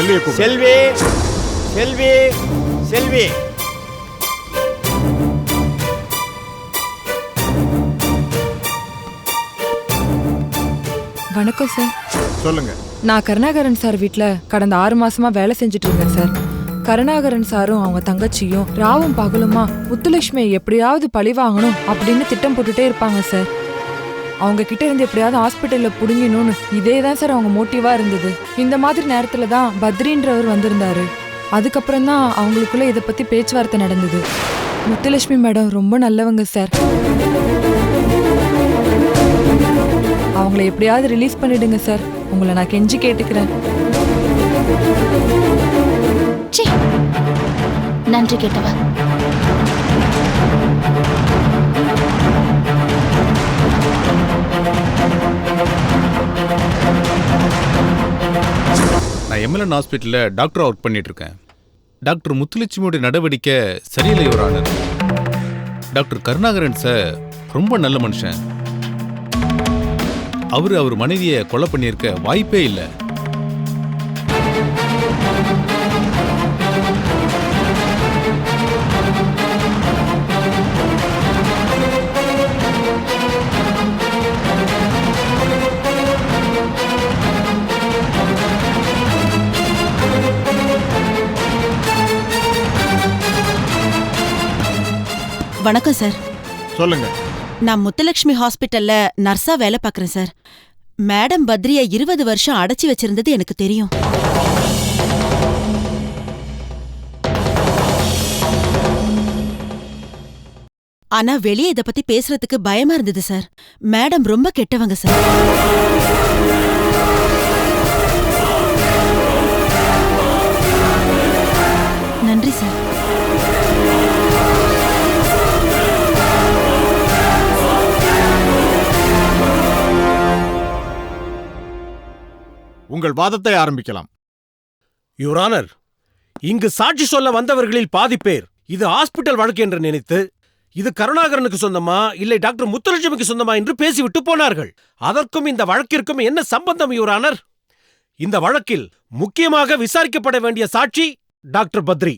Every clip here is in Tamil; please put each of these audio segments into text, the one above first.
செல்வி செல்வி செல்வி வணக்கம் சார். சொல்லுங்க. நான் கருணாகரன் சார் வீட்ல கடந்த 6 மாசமா வேலை செஞ்சுட்டு இருந்தேன் சார். கருணாகரன் சாரும் அவங்க தங்கச்சியும் ராவும் பகலுமா முத்துலட்சுமியை எப்படியாவது பழி வாங்கணும் அப்படின்னு திட்டம் போட்டுட்டே இருப்பாங்க சார். அவங்க கிட்ட இருந்து எப்படியாவது ஹாஸ்பிட்டல்ல புடுங்கணும்னு இதே தான் சார் அவங்க மோட்டிவா இருந்தது. இந்த மாதிரி நேரத்துல தான் பத்ரின்றவர் வந்திருந்தாரு. அதுக்கப்புறம் தான் அவங்களுக்குள்ள இதை பத்தி பேச்சுவார்த்தை நடந்தது. முத்துலட்சுமி மேடம் ரொம்ப நல்லவங்க சார். அவங்களை எப்படியாவது ரிலீஸ் பண்ணிடுங்க சார். உங்களை நான் கெஞ்சி கேட்டுக்கிறேன். நன்றி கேட்டவ. நான் எம்எல்என் ஹாஸ்பிட்டல்ல டாக்டரா ஒர்க் பண்ணிட்டு இருக்கேன். டாக்டர் முத்துலட்சுமியோட நடவடிக்கை சரியில்லை your honour. Doctor Karunakaran sir ரொம்ப நல்ல மனுஷன். அவர் மனைவியை கொலை பண்ணியிருக்க வாய்ப்பே இல்லை. வணக்கம் சார். சொல்லுங்க. நான் முத்துலட்சுமி ஹாஸ்பிட்டல்ல நர்ஸா வேலை பார்க்கறேன் சார். மேடம் பத்ரிய 20 வருஷம் அடைச்சி வச்சிருந்தது எனக்கு தெரியும். ஆனா வெளியே இத பத்தி பேசுறதுக்கு பயமா இருந்தது சார். மேடம் ரொம்ப கெட்டவங்க சார். நன்றி சார். உங்கள் வாதத்தை ஆரம்பிக்கலாம். யுவர் ஆனர், இங்கு சாட்சி சொல்ல வந்தவர்களில் பாதி பேர் இது ஹாஸ்பிட்டல் வழக்கு என்று நினைத்து இது கருணாகரனுக்கு சொந்தமா இல்லை டாக்டர் முத்துலட்சுமிக்கு சொந்தமா என்று பேசிவிட்டு போனார்கள். அதற்கும் இந்த வழக்கிற்கும் என்ன சம்பந்தம் யுவர் ஆனர்? இந்த வழக்கில் முக்கியமாக விசாரிக்கப்பட வேண்டிய சாட்சி டாக்டர் பத்ரி.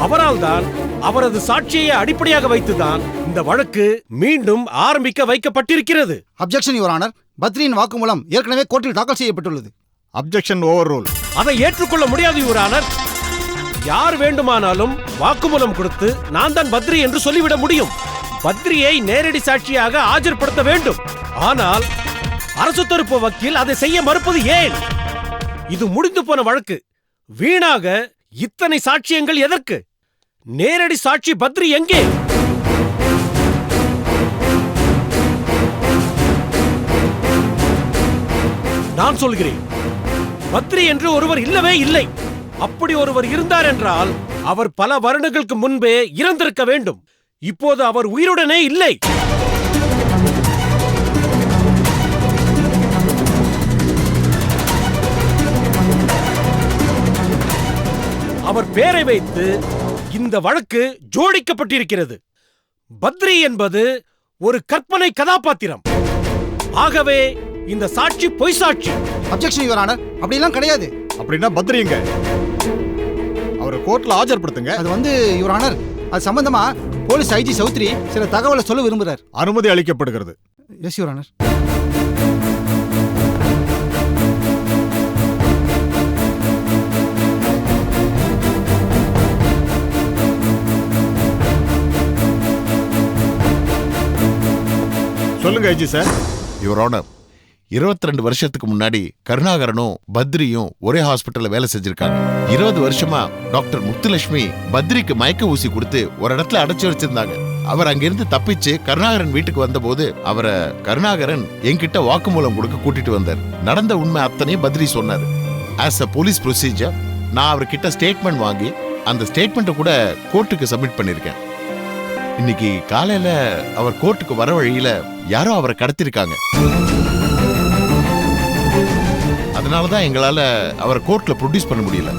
அவரால்தான், அவரது சாட்சியை அடிப்படையாக வைத்துதான் இந்த வழக்கு மீண்டும் ஆரம்பிக்க வைக்கப்பட்டிருக்கிறது. Objection your honour. பத்ரியின் வாக்குமூலம் ஏற்கனவே கோர்ட்டில் தாக்கல் செய்யப்பட்டுள்ளது. Objection over rule. அதை ஏற்றுக்கொள்ள முடியாது யுவர் ஆனர். யார் வேண்டுமானாலும் வாக்குமூலம் கொடுத்து நான் தான் பத்ரி என்று சொல்லிவிட முடியும். பத்ரியை நேரடி சாட்சியாக ஆஜர்படுத்த வேண்டும். ஆனால் அரசு தரப்பு வக்கீல் அதை செய்ய மறுப்பது ஏன்? இது முடிந்து போன வழக்கு. வீணாக இத்தனை சாட்சியங்கள் எதற்கு? நேரடி சாட்சி பத்ரி எங்கே? நான் சொல்கிறேன், பத்ரி என்று ஒருவர் இல்லவே இல்லை. அப்படி ஒருவர் இருந்தார் என்றால் அவர் பல வருடங்களுக்கு முன்பே இறந்திருக்க வேண்டும். இப்போது அவர் உயிருடனே இல்லை. அவர் பெயரை வைத்து இந்த வழக்கு ஜோடிக்கப்பட்டிருக்கிறது. பத்ரி என்பது ஒரு கற்பனை கதாபாத்திரம். ஆகவே இந்த சாட்சி பொய் சாட்சி. Objection your honour. அப்படிலாம் கிடையாது. அப்படின்னா பத்ரிங்க அவரை கோர்ட்ல ஆஜர்படுத்துங்க. அது யுவர் ஆனர், அது சம்பந்தமா போலீஸ் ஐஜி சௌத்ரி சில தகவலை சொல்ல விரும்புகிறார். அனுமதி அளிக்கப்படுகிறது. Yes your honour. சொல்லுங்க ஐஜி சார். யுவர் ஆனர், 22 வருஷத்துக்கு முன்னாடி கருணாகரனும் பத்ரியும் ஒரே ஹாஸ்பிட்டல்ல வேலை செஞ்சிருக்காங்க. 20 வருஷமா டாக்டர் முத்துலட்சுமி பத்ரிக்கு மயக்க ஊசி கொடுத்து ஒரு இடத்துல அடைச்சு வச்சிருந்தாங்க. அவர் அங்கிருந்து தப்பிச்சு கருணாகரன் வீட்டுக்கு வந்தபோது அவரை கருணாகரன் என்கிட்ட வாக்குமூலம் கொடுக்க கூட்டிட்டு வந்தார். நடந்த உண்மை அத்தனையும் பத்ரி சொன்னார். ஆஸ் அ போலீஸ் ப்ரொசீஜர் நான் அவர்கிட்ட ஸ்டேட்மெண்ட் வாங்கி அந்த ஸ்டேட்மெண்ட்டை கூட கோர்ட்டுக்கு சப்மிட் பண்ணிருக்கேன். இன்னைக்கு காலையில அவர் கோர்ட்டுக்கு வர வழியில யாரோ அவரை கடத்திருக்காங்க. அதனாலதான் எங்களால அவரை கோர்ட்ல ப்ரொடியூஸ் பண்ண முடியல.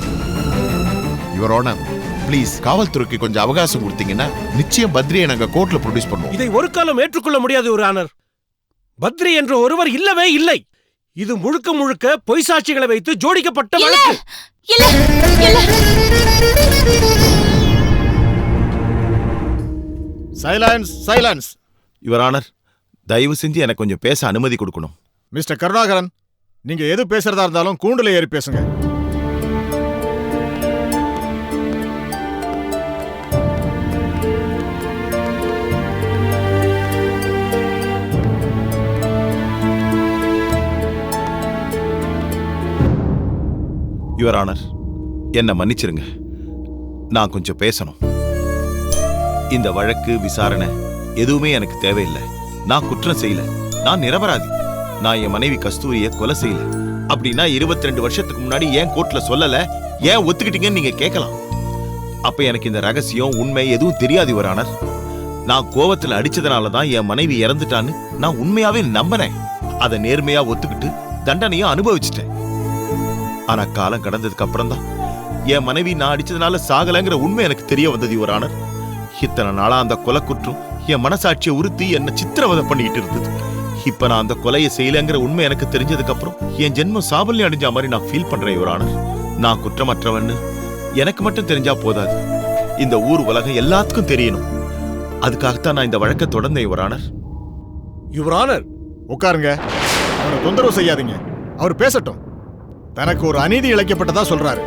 யுவர் ஆனர், ப்ளீஸ் காவல்துறைக்கு கொஞ்சம் அவகாசம் கொடுத்தீங்கன்னா நிச்சயம் பத்ரியை நாங்க கோர்ட்ல ப்ரொடியூஸ் பண்ணுவோம். இதை ஒரு காலம் ஏற்றுக்கொள்ள முடியாது யுவர் ஆனர். பத்ரி என்று ஒருவர் இல்லவே இல்லை. இது முழுக்க முழுக்க பொய் சாட்சிகளை வைத்து ஜோடிக்கப்பட்ட வழக்கு. Silence, silence. யுவர் ஆனர், தயவு செஞ்சு எனக்கு கொஞ்சம் பேச அனுமதி கொடுக்கணும். மிஸ்டர் கருணாகரன், நீங்க எது பேசுறதா இருந்தாலும் கூண்டுல ஏறி பேசுங்க. யுவர் ஆனர், என்ன மன்னிச்சிருங்க, நான் கொஞ்சம் பேசணும். இந்த வழக்கு விசாரணை எதுவுமே எனக்கு தேவையில்லை. நான் குற்றம் செய்யல, நான் நிரபராதி. நான் என் மனைவி கஸ்தூரியை கொலை செய்யல. அப்படின்னா 22 வருஷத்துக்கு முன்னாடி ஏன் கோர்ட்ல சொல்லல, ஏன் ஒத்துக்கிட்டீங்கன்னு நீங்க கேட்கலாம். அப்ப எனக்கு இந்த ரகசியம் உண்மை எதுவும் தெரியாது யுவர் ஆனர். நான் கோவத்துல அடிச்சதுனால தான் என் மனைவி இறந்துட்டான்னு நான் உண்மையாவே நம்பினேன். அதை நேர்மையா ஒத்துக்கிட்டு தண்டனையும் அனுபவிச்சிட்டேன். ஆனா காலம் கடந்ததுக்கு அப்புறம் தான் என் மனைவி நான் அடிச்சதுனால சாகலங்கிற உண்மை எனக்கு தெரிய வந்தது யுவர் ஆனர். இத்தனை நாளா அந்த கொலை குற்றம் என் மனசாட்சியை உறுத்தி என்ன சித்திரவதை பண்ணிட்டு இருந்தது. இப்ப நான் அந்த கொலையை செய்யலங்கிற உண்மை எனக்கு தெரிஞ்சதுக்கு அப்புறம் என் ஜென்மம் சாபல்யம் அடைஞ்ச மாதிரி நான் ஃபீல் பண்றேன் யுவர் ஆனர். நான் குற்றமற்றவன்னு எனக்கு மட்டும் தெரிஞ்சா போதாது, இந்த ஊர் உலகம் எல்லாத்துக்கும் தெரியணும். அதுக்காகத்தான் நான் இந்த வழக்கை தொடர்ந்தேன் யுவர் ஆனர். யுவர் ஆனர், உட்காருங்க. அவரை தொந்தரவு செய்யாதீங்க. அவர் பேசட்டும். தனக்கு ஒரு அநீதி இழைக்கப்பட்டதா சொல்றாரு.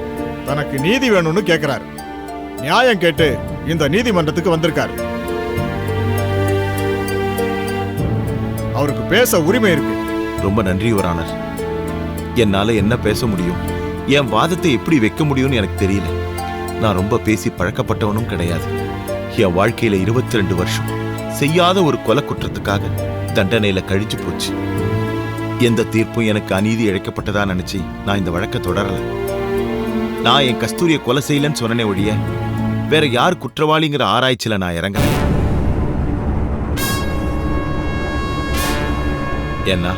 தனக்கு நீதி வேணும்னு கேட்கிறாரு. நியாயம் கேட்டு இந்த நீதிமன்றத்துக்கு வந்திருக்காரு. அவருக்கு பேச உரிமை இருக்கு. ரொம்ப நன்றி யுவர் ஆனர். என்னால என்ன பேச முடியும், என் வாதத்தை எப்படி வைக்க முடியும்னு எனக்கு தெரியல. நான் ரொம்ப பேசி பழக்கப்பட்டவனும் கிடையாது. என் வாழ்க்கையில 22 வருஷம் செய்யாத ஒரு கொலை குற்றத்துக்காக தண்டனையில கழிச்சு போச்சு. எந்த தீர்ப்பும் எனக்கு அநீதி இழைக்கப்பட்டதா நினைச்சு நான் இந்த வழக்கை தொடரல. நான் என் கஸ்தூரியை கொலை செய்யலன்னு சொன்னனே ஒழிய வேற யார் குற்றவாளிங்கிற ஆராய்ச்சியில நான் இறங்கல. ஏன்னா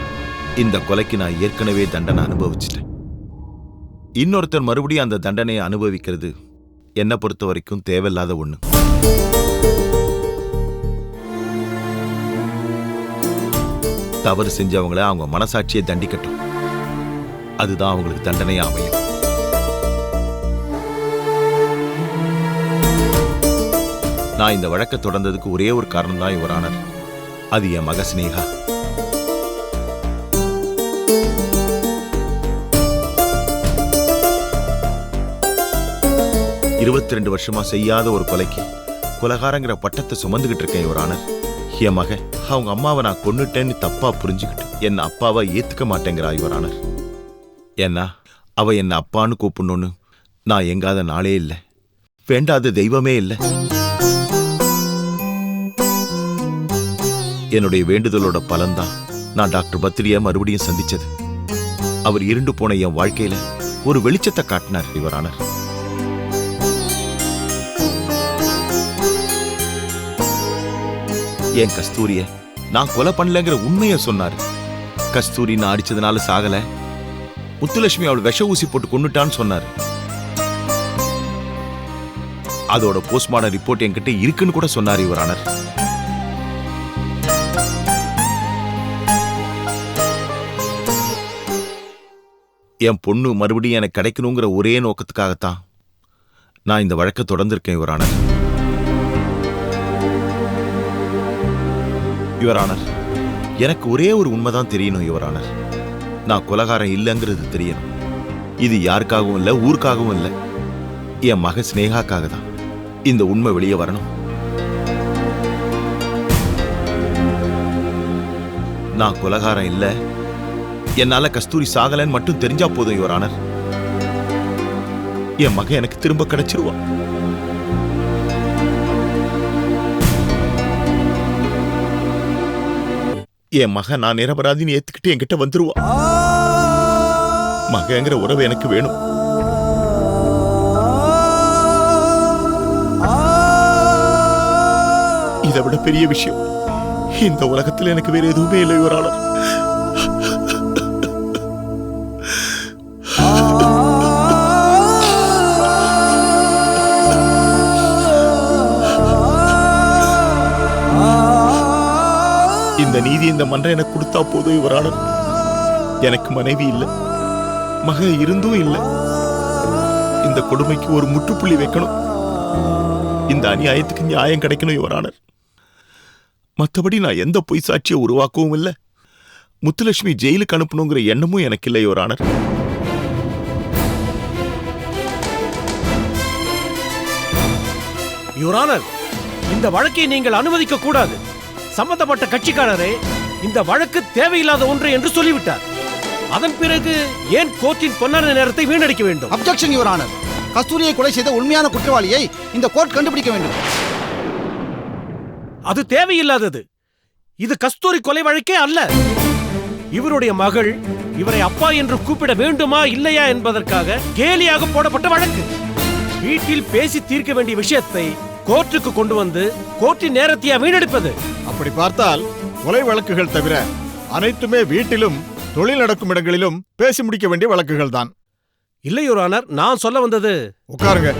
இந்த கொலைக்கு நான் ஏற்கனவே தண்டனை அனுபவிச்சிட்டேன். இன்னொருத்தர் மறுபடியும் அந்த தண்டனையை அனுபவிக்கிறது என்னை பொறுத்த வரைக்கும் தேவையில்லாத ஒண்ணு. தவறு செஞ்சவங்கள அவங்க மனசாட்சியை தண்டிக்கட்டும், அதுதான் அவங்களுக்கு தண்டனையா அமையும். நான் இந்த வழக்கை தொடர்ந்ததுக்கு ஒரே ஒரு காரணம் தான் யுவர் ஆனர். அது என் மக ஸ்னேகா. இருபத்தி 22 வருஷமா செய்யாத ஒரு கொலைக்கு கொலைகாரங்கிற பட்டத்தை சுமந்துகிட்டு இருக்கேன் யுவர் ஆனர். என் மக அவங்க அம்மாவை நான் கொன்னுட்டேன்னு தப்பா புரிஞ்சுக்கிட்டு என்ன அப்பாவை ஏத்துக்க மாட்டேங்கிறா யுவர் ஆனர். ஏன்னா அவ என்ன அப்பான்னு கூப்பிடணும்னு நான் எங்காத நாளே இல்லை, வேண்டாத தெய்வமே இல்லை. என்னுடைய வேண்டுதலோட பலன்தான் நான் டாக்டர் பத்ரியை மறுபடியும் சந்திச்சது. அவர் இருண்டு போன என் வாழ்க்கையில ஒரு வெளிச்சத்தை காட்டினார் யுவர் ஆனர். என் கஸ்தூரிய நான் கொலை பண்ணலங்கிற உண்மையை சொன்னாரு. கஸ்தூரி நான் அடிச்சதுனால சாகல, முத்துலட்சுமி அவள் விஷ ஊசி போட்டு கொன்னுட்டான்னு சொன்னாரு. அதோட போஸ்ட்மார்டம் ரிப்போர்ட் என்கிட்ட இருக்குன்னு கூட சொன்னார் யுவர் ஆனர். என் பொண்ணு மறுபடியும் எனக்கு கிடைக்கணுங்கிற ஒரே நோக்கத்துக்காகத்தான் நான் இந்த வழக்கை தொடர்ந்திருக்கேன் யுவர் ஆனர். யுவர் ஆனர், எனக்கு ஒரே ஒரு உண்மைதான் தெரியணும் யுவர் ஆனர். நான் கொலைகாரன் இல்லைங்கிறது தெரியணும். இது யாருக்காகவும் இல்லை, ஊருக்காகவும் இல்லை, என் மக ஸ்னேகாக்காக தான் இந்த உண்மை வெளியே வரணும். நான் கொலைகாரன் இல்லை, என்னால கஸ்தூரி சாகலன்னு மட்டும் தெரிஞ்சா போதும் யுவர் ஆனர். என் மக எனக்கு திரும்ப கிடைச்சிருவான். என் மக நான் நிரபராதின்னு ஏத்துக்கிட்டு என்கிட்ட வந்துருவா. மகங்கிற உறவு எனக்கு வேணும். இதை விட பெரிய விஷயம் இந்த உலகத்தில் எனக்கு வேற எதுவுமே இல்லை யுவர் ஆனர். இந்த நீதி இந்த மன்றம் எனக்கு கொடுத்தா போதும் யுவரானர். எனக்கு மனைவி இல்லை, மக இருந்தும் இல்லை. இந்த கொடுமைக்கு ஒரு முற்றுப்புள்ளி வைக்கணும். இந்த அநியாயத்துக்கு நியாயம் கிடைக்கணும் யுவரானர். மற்றபடி நான் எந்த பொய் சாட்சியை உருவாக்கவும் இல்லை. முத்துலட்சுமி ஜெயிலுக்கு அனுப்பணுங்கிற எண்ணமும் எனக்கு இல்லை யுவரானர். யுவரானர், இந்த வழக்கை நீங்கள் அனுமதிக்க கூடாது. சம்பந்தப்பட்ட கட்சிக்காரரே இந்த வழக்கு தேவையில்லாத ஒன்று என்று சொல்லிவிட்டார். அதன் பிறகு ஏன் கோர்ட்டின் பொன்னான நேரத்தை வீணடிக்க வேண்டும்? Objection your honour. கஸ்தூரியை கொலை செய்த உண்மையான குற்றவாளியை இந்த கோர்ட் கண்டுபிடிக்க வேண்டும். அது தேவையில்லாதது. இது கஸ்தூரி கொலை வழக்கே அல்ல. இவருடைய மகள் இவரை அப்பா என்று கூப்பிட வேண்டுமா இல்லையா என்பதற்காக கேலியாக போடப்பட்ட வழக்கு. வீட்டில் பேசி தீர்க்க வேண்டிய விஷயத்தை கோர்ட்டுக்கு கொண்டு வந்து கோர்ட்டின் நேரத்தையா வீணடிப்பது? அப்படி பார்த்தால் கொலை வழக்குகள் தவிர அனைத்துமே வீட்டிலும் தொழில் நடக்கும் இடங்களிலும் பேசி முடிக்க வேண்டிய வழக்குகள் தான். இல்லை யுவர் ஆனர், நான் சொல்ல வந்தது. உட்காருங்க.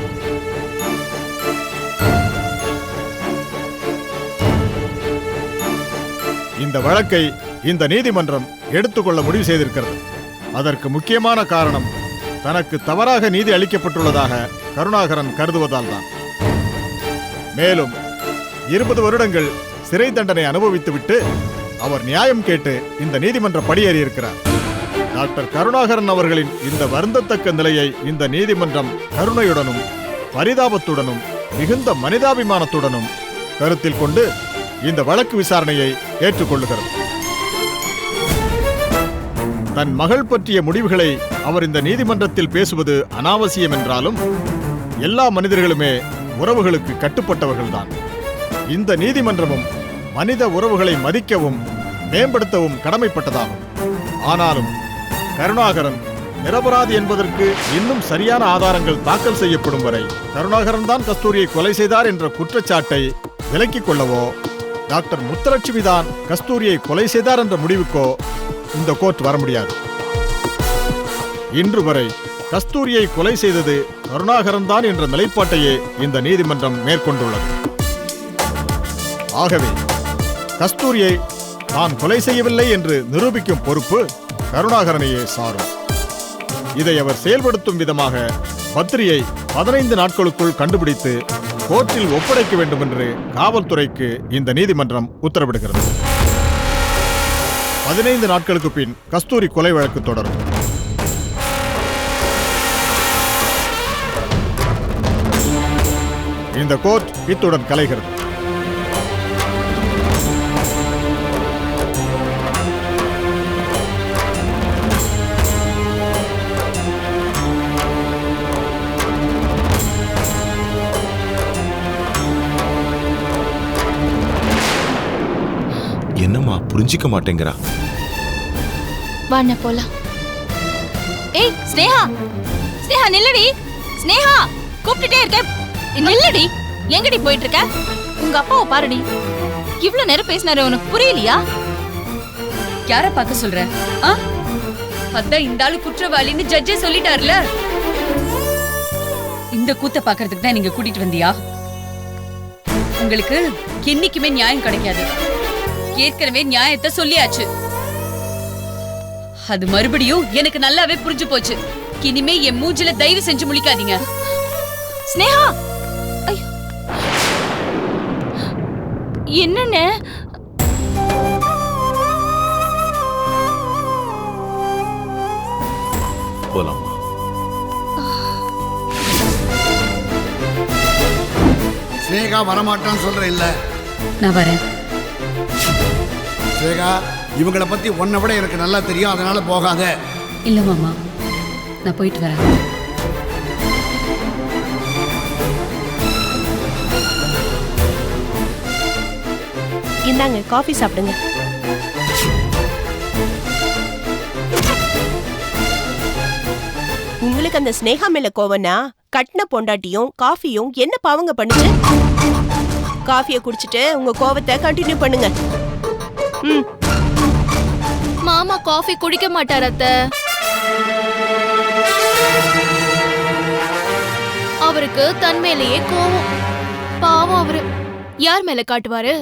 இந்த வழக்கை இந்த நீதிமன்றம் எடுத்துக்கொள்ள முடிவு செய்திருக்கிறது. அதற்கு முக்கியமான காரணம் தனக்கு தவறாக நீதி அளிக்கப்பட்டுள்ளதாக கருணாகரன் கருதுவதால் தான். மேலும் 20 வருடங்கள் சிறை தண்டனை அனுபவித்துவிட்டு அவர் நியாயம் கேட்டு இந்த நீதிமன்ற படியேறியிருக்கிறார். டாக்டர் கருணாகரன் அவர்களின் இந்த வருந்தத்தக்க நிலையை இந்த நீதிமன்றம் கருணையுடனும் பரிதாபத்துடனும் மிகுந்த மனிதாபிமானத்துடனும் கருத்தில் கொண்டு இந்த வழக்கு விசாரணையை ஏற்றுக்கொள்ளுகிறது. தன் மகள் பற்றிய முடிவுகளை அவர் இந்த நீதிமன்றத்தில் பேசுவது அனாவசியம் என்றாலும் எல்லா மனிதர்களுமே உறவுகளுக்கு கட்டுப்பட்டவர்கள்தான். இந்த நீதிமன்றமும் மனித உறவுகளை மதிக்கவும் மேம்படுத்தவும் கடமைப்பட்டதாகும். ஆனாலும் கருணாகரன் நிரபராதி என்பதற்கு இன்னும் சரியான ஆதாரங்கள் தாக்கல் செய்யப்படும் வரை கருணாகரன் தான் கஸ்தூரியை கொலை செய்தார் என்ற குற்றச்சாட்டை விலக்கிக் கொள்ளவோ, டாக்டர் முத்துலட்சுமி தான் கஸ்தூரியை கொலை செய்தார் என்ற முடிவுக்கோ இந்த கோர்ட் வர முடியாது. இன்று வரை கஸ்தூரியை கொலை செய்தது கருணாகரன் தான் என்ற நிலைப்பாட்டையே இந்த நீதிமன்றம் மேற்கொண்டுள்ளது. ஆகவே கஸ்தூரியை தான் கொலை செய்யவில்லை என்று நிரூபிக்கும் பொறுப்பு கருணாகரனையே சாரும். இதை அவர் செயல்படுத்தும் விதமாக பத்ரியை 15 நாட்களுக்குள் கண்டுபிடித்து கோர்ட்டில் ஒப்படைக்க வேண்டும் என்று காவல்துறைக்கு இந்த நீதிமன்றம் உத்தரவிடுகிறது. 15 நாட்களுக்கு பின் கஸ்தூரி கொலை வழக்கு தொடரும். இந்த கோர்ட் இத்துடன் கலைகிறது. என்னம்மா புரிஞ்சிக்க மாட்டேங்கிறா? வாண்ண போலாம். ஏய் ஸ்னேகா, ஸ்னேகா நில்லடி. ஸ்னேகா கூப்பிட்டுட்டே இருக்க, நில்லடி. எங்கடி போயிட்டு இருக்க? உங்க அப்பாவை பாருடி. இவ்ளோ நேரம் பேசினாரு, உனக்கு புரியலையா? யார பார்க்க சொல்ற? அதான் இந்த ஆளு குற்றவாளின்னு ஜட்ஜே சொல்லிட்டாருல. இந்த கூத்த பாக்குறதுக்கு தான் நீங்க கூட்டிட்டு வந்தியா? உங்களுக்கு என்னைக்குமே நியாயம் கிடைக்காது. ஏற்கனவே நியாயத்தை சொல்லியாச்சு. அது மறுபடியும் எனக்கு நல்லாவே புரிஞ்சு போச்சு. இனிமே என் மூஞ்சில தயவு செஞ்சு முழிக்காதீங்க. ஸ்னேகா என்னன்னு? போலாமா? ஸ்னேகா வரமாட்டான்னு சொல்ற இல்ல? நான் வரேன். ஸ்னேகா, இவங்களை பத்தி உன்னை விட எனக்கு நல்லா தெரியும், அதனால போகாத. இல்ல மாமா, நான் போயிட்டு வரேன். இந்தாங்க காஃபி சாப்பிடுங்க. உங்களுக்கு அந்த ஸ்னேகா மேல கோவனா? கட்டின பொண்டாட்டியும் காஃபியும் என்ன பாவங்க பண்ணுச்சு? காஃபியை குடிச்சிட்டு உங்க கோவத்தை கண்டினியூ பண்ணுங்க. மாமா காஃபி குடிக்க மாட்டார் அத்தை. அவருக்கு தன் மேலேயே கோவம். பாவம் அவரு. யார் மேல காட்டுவாரு?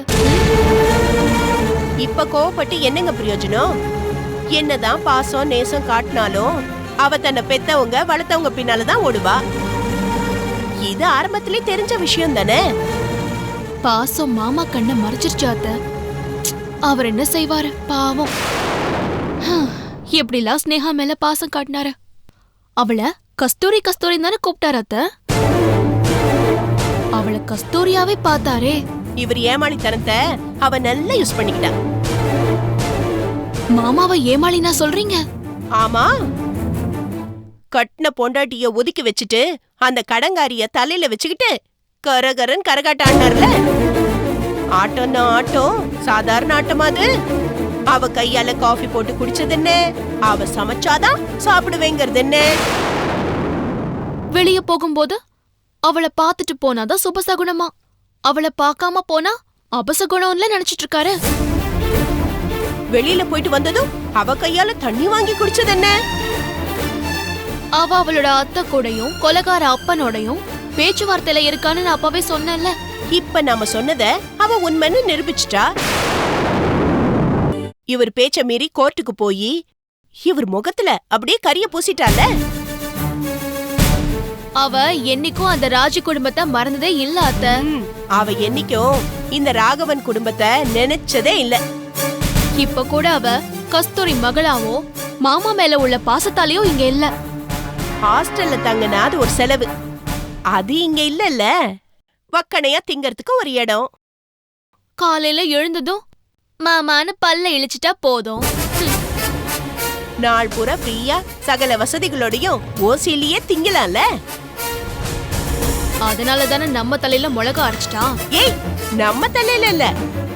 இப்ப கோவப்பட்டு என்னங்க பிரயோஜனம்? என்னதான் பாசம் நேசம் காட்டினாலும் அவ தன்னை பெத்தவங்க வளர்த்தவங்க பின்னாலதான் ஓடுவா. இது ஆரம்பத்திலே தெரிஞ்ச விஷயம் தானே. பாசம் மாமா கண்ணை மறைச்சிருச்சாத்த. அவர் என்ன செய்வாரு பாவம். எப்படிலாம் ஸ்னேகா மேல பாசம் காட்டினாரு. அவளை கஸ்தூரி கஸ்தூரி தானே கூப்பிட்டாரு அத்த. அவளை கஸ்தூரியாவே பார்த்தாரே. இவர் ஏமாளித்தனத்தை அவ நல்லா யூஸ் பண்ணிக்கிட்டா. மாமாவை ஏமாளினா சொல்றீங்க? ஆமா, கட்டின பொண்டாட்டிய ஒதுக்கி வச்சுட்டு அந்த கடங்காரிய தலையில வச்சுக்கிட்டு கரகரன் கரகாட்ட ஆடினார்ல. ஆட்டம்னா ஆட்டம், சாதாரண ஆட்டம் அது. அவ கையால காஃபி போட்டு குடிச்சது என்ன, அவ சமைச்சாதான் சாப்பிடுவேங்கிறது என்ன. வெளிய போகும்போது அவளை பார்த்துட்டு போனாதான் சுபசகுணமா, அவளை பார்க்காம போனா அபசகுணம்ல நினைச்சிட்டு இருக்காரு. வெளியில போயிட்டு வந்ததும் அவ கையால தண்ணி வாங்கி குடிச்சது என்ன. அவ அவளோட அத்தை கூடயும் கொலகார அப்பனோடையும் பேச்சுவார்த்தையில இருக்கான்னு நான் அப்பவே சொன்னேன்ல. இப்ப நாம சொன்னத அவ உண்மைன்னு நிரூபிச்சிட்டா. இவர் பேச்ச மீறி கோர்ட்டுக்கு போய் இவர் முகத்துல அப்படியே கரிய பூசிட்டால. அவ என்னைக்கும் அந்த ராஜி குடும்பத்தை மறந்ததே இல்ல அத்த. அவ என்னைக்கும் இந்த ராகவன் குடும்பத்தை நினைச்சதே இல்ல. இப்ப கூட அவ கஸ்தூரி மகளாவோ மாமா மேல உள்ள பாசத்தாலேயோ இங்க இல்ல. ஹாஸ்டல்ல தங்கினா அது ஒரு செலவு, அது இங்க இல்லல்ல. வக்கணையா திங்கறதுக்கு ஒரு இடம். காலையில எழுந்ததும் மாமான்னு பல்ல இழிச்சிட்டா போதும். நாள் பூரா ஃப்ரீயா சகல வசதிகளோடையும் ஓசிலேயே திங்கலாம்ல. அதனால தானே நம்ம தலையில மிளகா அரைச்சிட்டான். ஏய், நம்ம தலையில இல்ல,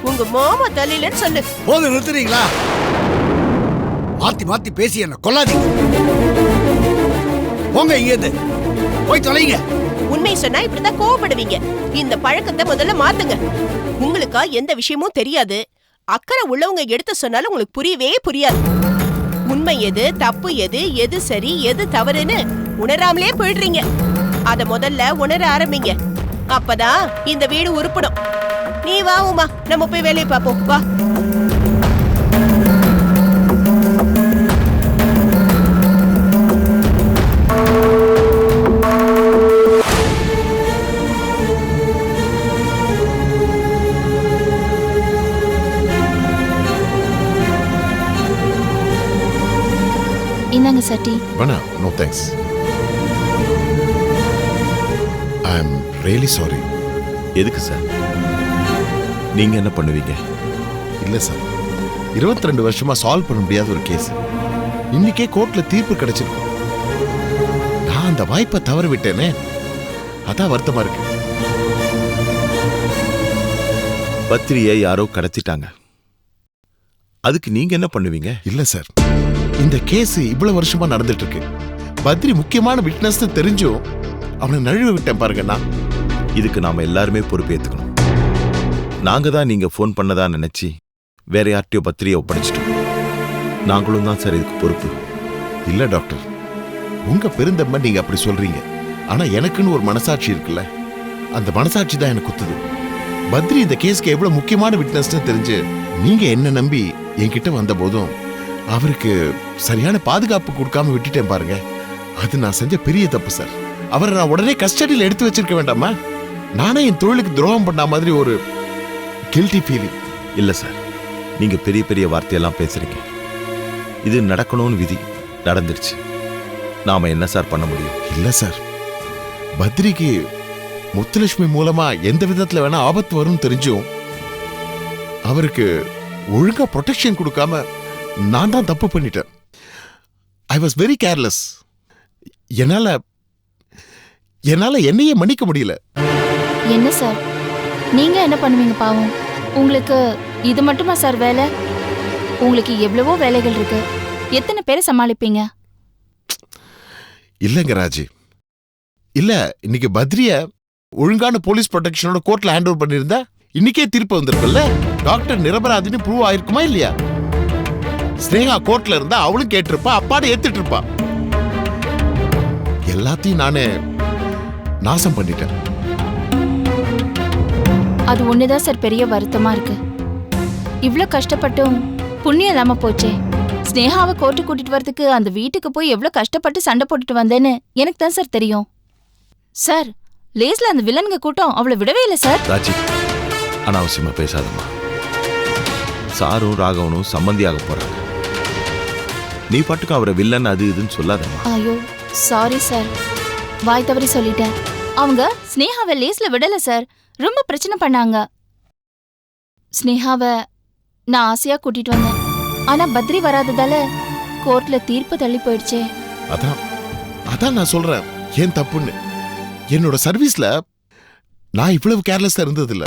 உங்க மாமா தலையிலன்னு சொல்லு. போது நிறுத்துறீங்களா? மாத்தி மாத்தி பேசி என்ன கொல்லாதீங்க. போங்க இங்க போய் தொலைங்க. உண்மை சொன்னா இப்படிதான் கோவப்படுவீங்க. இந்த பழக்கத்தை முதல்ல மாத்துங்க. உங்களுக்கா எந்த விஷயமும் தெரியாது. அக்கறை உள்ளவங்க எடுத்து சொன்னாலும் உங்களுக்கு புரியவே புரியாது. உண்மை எது, தப்பு எது, எது சரி எது தவறுன்னு உணராமலே போயிடுறீங்க. அத முதல்ல உணர ஆரம்பிங்க. அப்பதான் இந்த வீடு உருப்படும். நீ வா உமா, நம்ம போய் வேலையை பார்ப்போம் வா. இந்தாங்க சட்டி. வேணா, no thanks. I am really sorry. எதுக்கு சார்? நீங்க என்ன பண்ணுவீங்க? இல்ல சார், 22 வருஷமா சால்வ் பண்ண முடியாத ஒரு கேஸ் இன்னைக்கே கோர்ட்ல தீர்ப்பு கிடைச்சிருக்கும். நான் அந்த வாய்ப்பை தவற விட்டேனே, அதான் வருத்தமா இருக்கு. பத்திரியை யாரோ கடத்திட்டாங்க, அதுக்கு நீங்க என்ன பண்ணுவீங்க? இல்ல சார், இந்த கேஸ் இவ்வளவு வருஷமா நடந்துட்டு இருக்கு. பத்ரி முக்கியமான விட்னஸ் தெரிஞ்சும் அவனை நழுவ விட்டேன் பாருங்கண்ணா. இதுக்கு நாம எல்லாருமே பொறுப்பேற்றுக்கணும். நாங்க தான் நீங்க போன் பண்ணதா நினைச்சு வேற யார்ட்டையோ பத்திரியை ஒப்படைச்சிட்டோம். நாங்களும் தான் சார் இதுக்கு பொறுப்பு. இல்ல டாக்டர், உங்க பெருந்தன்மை நீங்க அப்படி சொல்றீங்க. ஆனா எனக்குன்னு ஒரு மனசாட்சி இருக்குல்ல, அந்த மனசாட்சி தான் எனக்கு குத்துது. பத்ரி இந்த கேஸ்க்கு எவ்வளவு முக்கியமான விட்னஸ் தெரிஞ்சு நீங்க என்ன நம்பி என்கிட்ட வந்த போதும் அவருக்கு சரியான பாதுகாப்பு கொடுக்காம விட்டுட்டேன் பாருங்க. அது நான் செஞ்ச பெரிய தப்பு சார். அவரை நான் உடனே கஸ்டடியில் எடுத்து வச்சிருக்க வேண்டாமா? நானே என் தொழிலுக்கு துரோகம் பண்ண மாதிரி ஒரு கில்ட்டி ஃபீலிங். இல்ல சார், நீங்க பெரிய பெரிய வார்த்தையெல்லாம் பேசுறீங்க. இது நடக்கணும்னு விதி நடந்துருச்சு. நாம என்ன சார் பண்ண முடியும்? இல்ல சார், பத்ரிக்கு முத்துலட்சுமி மூலமா எந்த விதத்துல வேணா ஆபத்து வரும் தெரிஞ்சும் அவருக்கு ஒழுங்கா ப்ரொடெக்ஷன் கொடுக்காம நான் தான் தப்பு பண்ணிட்டேன். I was very careless. என்னால என்னையே மன்னிக்க முடியல. என்ன சார், நீங்க என்ன பண்ணுவீங்க பாவம்? உங்களுக்கு இது மட்டுமா சார் வேலை? உங்களுக்கு எவ்வளவோ வேலைகள் இருக்கு. எத்தனை பேரை சமாளிப்பீங்க? இல்லங்க ராஜி, இல்ல இன்னைக்கு பத்ரிய ஒழுங்கான போலீஸ் ப்ரொடெக்ஷனோட கோர்ட்ல ஹேண்ட் ஓவர் பண்ணிருந்தா இன்னைக்கே தீர்ப்பு வந்திருக்குல்ல. டாக்டர் நிரபராதின்னு ப்ரூவ் ஆயிருக்குமா இல்லையா? ஸ்னேகா கோர்ட்ல இருந்தா அவளும் கேட்டிருப்பா, அப்பாடு ஏத்துட்டு இருப்பா. எல்லாத்தையும் நானே நாசம் பண்ணிட்டேன். அது ஒண்ணுதான் சார் பெரிய வருத்தமா இருக்கு. இவ்ளோ கஷ்டப்பட்டும் புண்ணியம் இல்லாம போச்சே. ஸ்னேகாவை கோர்ட்டு கூட்டிட்டு வரதுக்கு அந்த வீட்டுக்கு போய் எவ்வளவு கஷ்டப்பட்டு சண்டை போட்டுட்டு வந்தேன்னு எனக்கு தான் சார் தெரியும். சார், லேஸ்ல அந்த வில்லனுங்க கூட்டம் அவளை விடவே இல்லை சார். ராஜி, அனாவசியமா பேசாதம்மா. சாரும் ராகவனும் சம்மந்தியாக போறாங்க. நீ பாட்டுக்கு அவரை வில்லன் அது இதுன்னு சொல்லாதம்மா. ஐயோ சாரி சார், வாய் தவறி சொல்லிட்டேன். அவங்க ஸ்னேகாவை லேஸ்ல விடல சார், ரொம்ப பிரச்சனை பண்ணாங்க. ஸ்னேகாவை நான் ஆசையா கூட்டிட்டு வந்தேன். ஆனா பத்ரி வராததால கோர்ட்ல தீர்ப்பு தள்ளி போயிடுச்சே. அதான் நான் சொல்றேன் ஏன் தப்புன்னு. என்னோட சர்வீஸ்ல நான் இவ்வளவு கேர்லெஸ்ஸா இருந்ததில்ல.